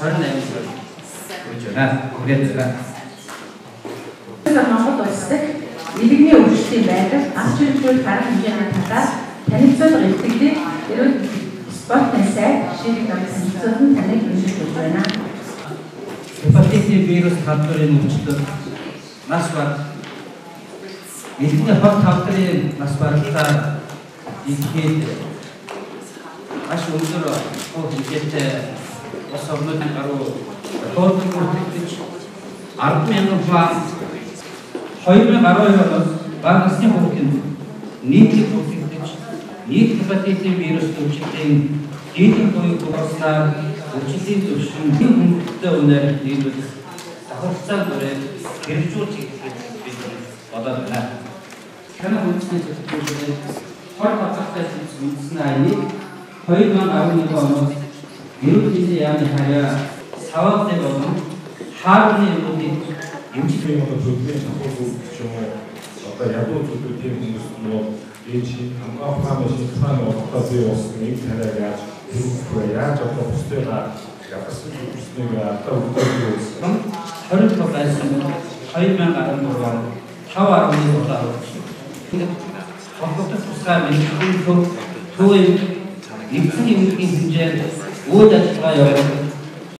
28-нд хүрч байна. Хүрээд Монгол улс дахь иргэний өвчлөлийн байдал, авч ирдгүй тарих хэмжээний талаар танилцуулга илтгэдэг эрүүл спортын сайт ширэг танилцуулгын таныг хэмжиж байна. Гепатит вирус халдварын өвчлөл нас барах бидний хот халдварын нас барахтаа ихэд маш өндөр хэмжээтэй ус орнуудын гаруй тооцоо бүртгэж 10,000 план 2012 оноос бага насны хүүхэнд нийтлэг бүртгэж нийт гепатитын вирус өвчлөлийн дээд буйг болсноор өвчлөлийн төвшин хүндэтэй үнээр нийлүүлэх давхарцаа бүрээ хэрэгжүүлж хийхэд бид бодоод байна. Канада үндэсний зөвлөлтөөр хор хатагтай үндэсний аяыг 2011 оноос эрүүл мэндийн яамны харьяа саваатны болон хааны өвлөлийн эмчийн төлөвлөлийн ахуйн одоо ядуу төлөвлөлийн хүмүүс энэ чинь хамгаалах шинжилгээний бодлого бий болсныг танаа яаж хэрэгжүүлэх яаж одоо бусдыгаа яасан зүйлснийг одоо өгсөн 20 байсан 2013 он 5.7 хогтос тусгай мэдээлэл төвийн нэгдсэн эмнэлгийн хэмжээнд үйл ажиллагаа явуулдаг